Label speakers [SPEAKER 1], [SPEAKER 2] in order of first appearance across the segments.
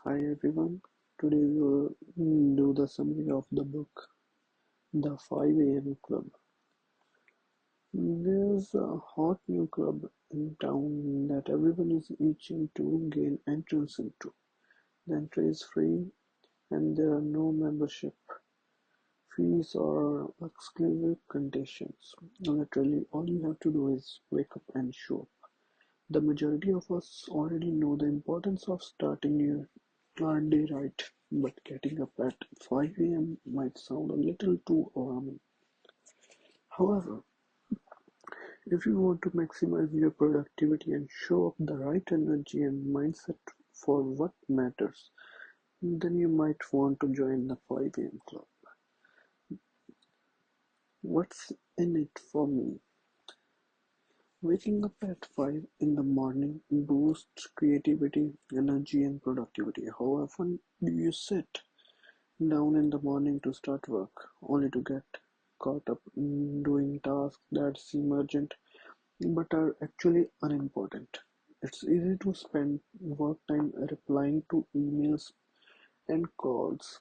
[SPEAKER 1] Hi everyone, today we will do the summary of the book The 5 AM Club. There's a hot new club in town that everyone is itching to gain entrance into. The entry is free and there are no membership fees or exclusive conditions. Literally, all you have to do is wake up and show up. The majority of us already know the importance of starting your day right, but getting up at 5 a.m. might sound a little too alarming. However, if you want to maximize your productivity and show up the right energy and mindset for what matters, then you might want to join the 5 a.m. club. What's in it for me? Waking up at 5 in the morning boosts creativity, energy, and productivity. How often do you sit down in the morning to start work, only to get caught up in doing tasks that seem urgent but are actually unimportant? It's easy to spend work time replying to emails and calls,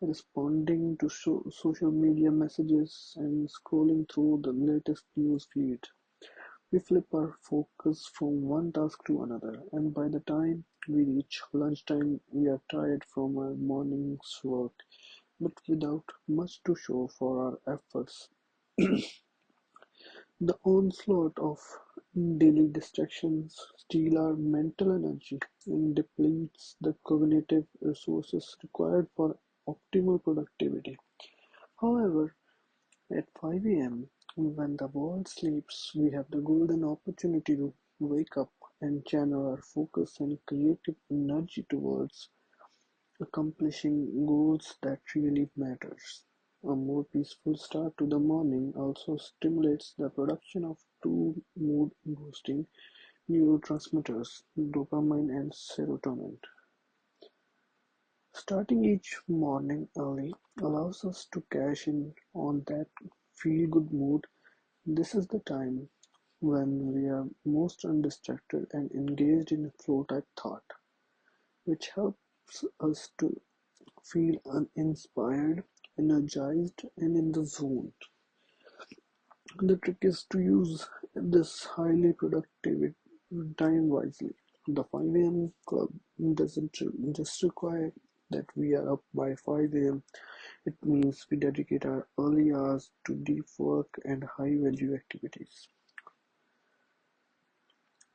[SPEAKER 1] responding to social media messages, and scrolling through the latest news feed. We flip our focus from one task to another, and by the time we reach lunchtime, we are tired from our morning's work, but without much to show for our efforts. The onslaught of daily distractions steal our mental energy and depletes the cognitive resources required for optimal productivity. However, at 5 a.m., when the world sleeps, we have the golden opportunity to wake up and channel our focus and creative energy towards accomplishing goals that really matters. A more peaceful start to the morning also stimulates the production of two mood-boosting neurotransmitters, dopamine and serotonin. Starting each morning early allows us to cash in on that feel-good mood. This is the time when we are most undistracted and engaged in flow-type thought, which helps us to feel uninspired, energized, and in the zone. The trick is to use this highly productive time wisely. The 5 a.m. club doesn't just require that we are up by 5 a.m. It means we dedicate our early hours to deep work and high value activities.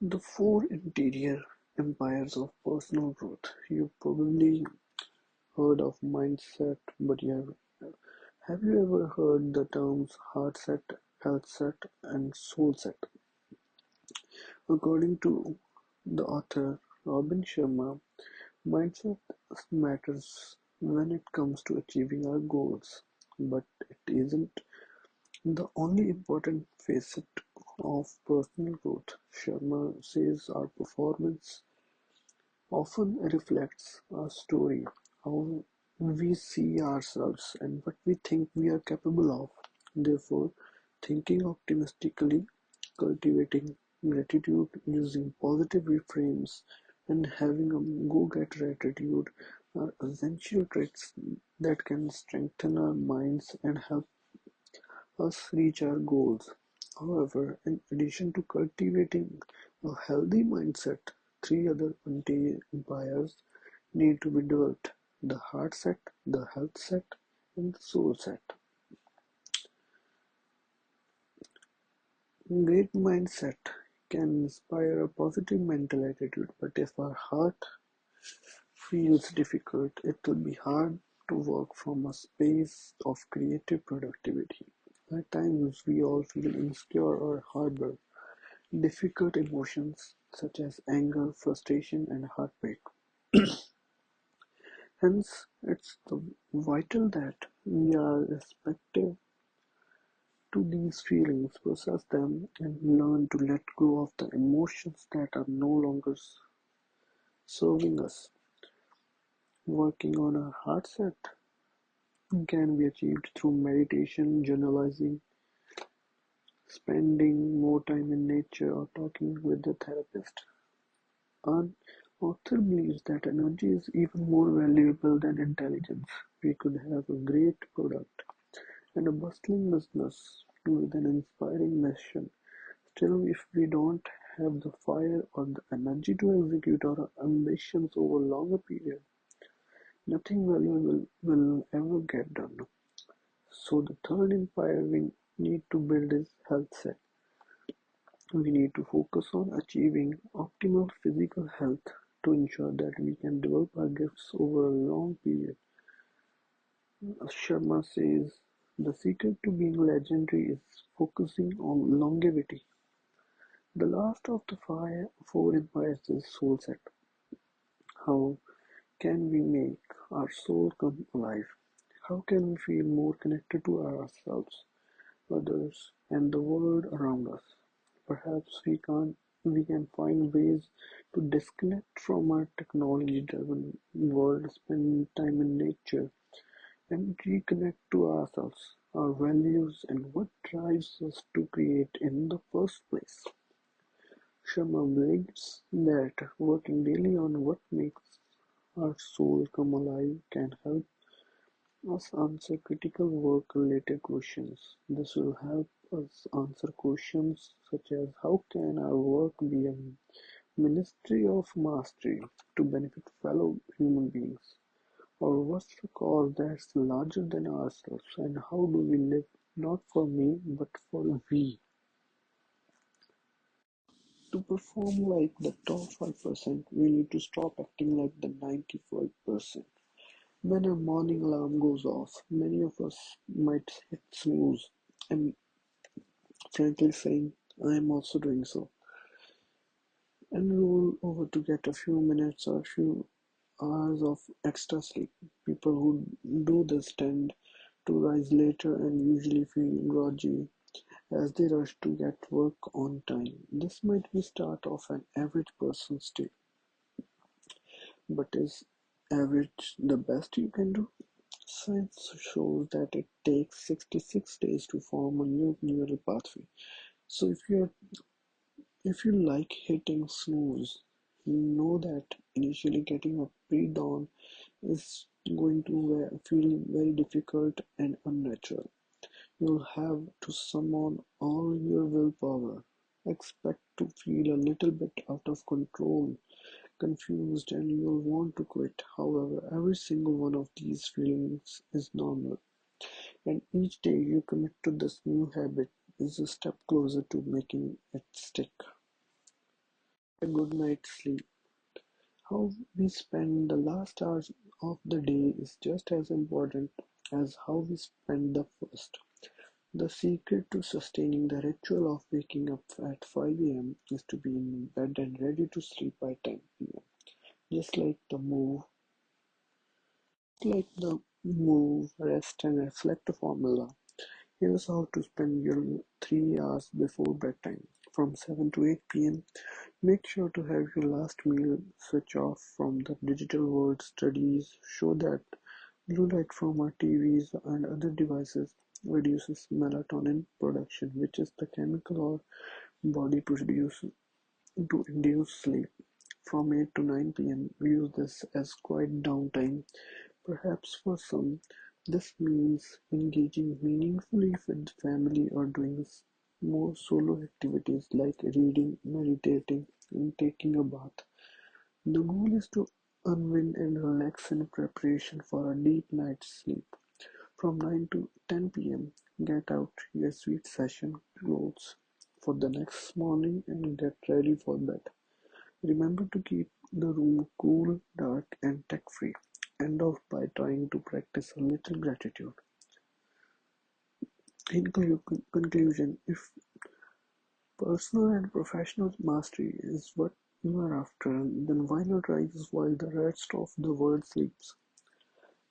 [SPEAKER 1] The four interior empires of personal growth. You probably heard of mindset, but have you ever heard the terms heart set, health set, and soul set? According to the author Robin Sharma, mindset matters when it comes to achieving our goals, but it isn't the only important facet of personal growth. Sharma says our performance often reflects our story, how we see ourselves, and what we think we are capable of. Therefore, thinking optimistically, cultivating gratitude, using positive reframes, and having a go-getter attitude are essential traits that can strengthen our minds and help us reach our goals. However, in addition to cultivating a healthy mindset, three other empires need to be developed: the heart set, the health set, and the soul set. Great mindset can inspire a positive mental attitude, but if our heart feels difficult, it will be hard to work from a space of creative productivity. At times, we all feel insecure or harbor difficult emotions such as anger, frustration, and heartbreak. Hence, it's vital that we are receptive to these feelings, process them, and learn to let go of the emotions that are no longer serving us. Working on a heart set can be achieved through meditation, journalizing, spending more time in nature, or talking with a therapist. Author believes that energy is even more valuable than intelligence. We could have a great product and a bustling business with an inspiring mission. Still, if we don't have the fire or the energy to execute our ambitions over a longer period, nothing valuable will ever get done. So the third empire we need to build is health set. We need to focus on achieving optimal physical health to ensure that we can develop our gifts over a long period. Sharma says the secret to being legendary is focusing on longevity. The last of the four empires is soul set. How can we make our soul come alive? How can we feel more connected to ourselves, others, and the world around us? Perhaps we can find ways to disconnect from our technology-driven world, spend time in nature, and reconnect to ourselves, our values, and what drives us to create in the first place. Sharma believes that working daily on what makes our soul come alive can help us answer critical work-related questions. This will help us answer questions such as how can our work be a ministry of mastery to benefit fellow human beings? Or what's the cause that's larger than ourselves and how do we live not for me but for we? To perform like the top 5%, we need to stop acting like the 95%. When a morning alarm goes off, many of us might hit snooze and frankly saying, I am also doing so, and roll over to get a few minutes or a few hours of extra sleep. People who do this tend to rise later and usually feel groggy as they rush to get work on time. This might be start of an average person's day, but is average the best you can do? Science shows that it takes 66 days to form a new neural pathway. So if you like hitting snooze, know that initially getting up pre-dawn is going to feel very difficult and unnatural. You'll have to summon all your willpower. Expect to feel a little bit out of control, confused, and you'll want to quit. However, every single one of these feelings is normal, and each day you commit to this new habit is a step closer to making it stick. A good night's sleep. How we spend the last hours of the day is just as important as how we spend the first. The secret to sustaining the ritual of waking up at 5 a.m. is to be in bed and ready to sleep by 10 p.m. Just like the move, rest and reflect formula. Here's how to spend your 3 hours before bedtime. From 7 to 8 p.m., make sure to have your last meal. Switch off from the digital world. Studies show that blue light from our TVs and other devices reduces melatonin production, which is the chemical our body produces to induce sleep. From 8 to 9 p.m., we use this as quiet downtime. Perhaps for some, this means engaging meaningfully with family or doing more solo activities like reading, meditating, and taking a bath. The goal is to unwind and relax in preparation for a deep night's sleep. From 9 to 10 p.m., get out your sweet session clothes for the next morning and get ready for bed. Remember to keep the room cool, dark, and tech-free. End off by trying to practice a little gratitude. In conclusion, if personal and professional mastery is what you are after, then why not rise while the rest of the world sleeps?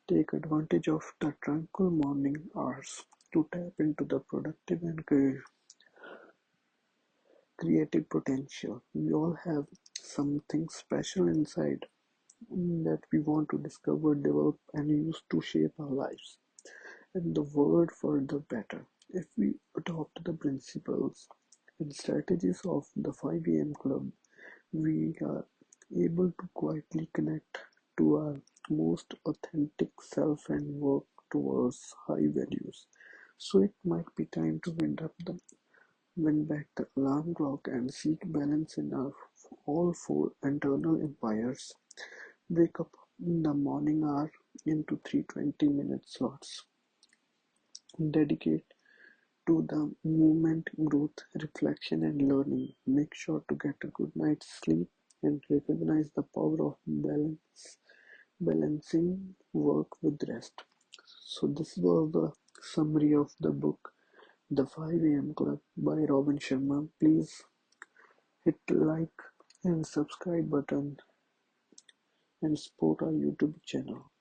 [SPEAKER 1] Take advantage of the tranquil morning hours to tap into the productive and creative potential. We all have something special inside that we want to discover, develop, and use to shape our lives and the world for the better. If we adopt the principles and strategies of the 5 a.m. club, we are able to quietly connect to our most authentic self and work towards high values. So it might be time to wind back the alarm clock and seek balance in our all four internal empires. Wake up in the morning hour into 3 20-minute slots. Dedicate to the movement, growth, reflection, and learning. Make sure to get a good night's sleep and recognize the power of balancing work with rest. So, this was the summary of the book The 5 a.m. Club by Robin Sharma. Please hit like and subscribe button and support our YouTube channel.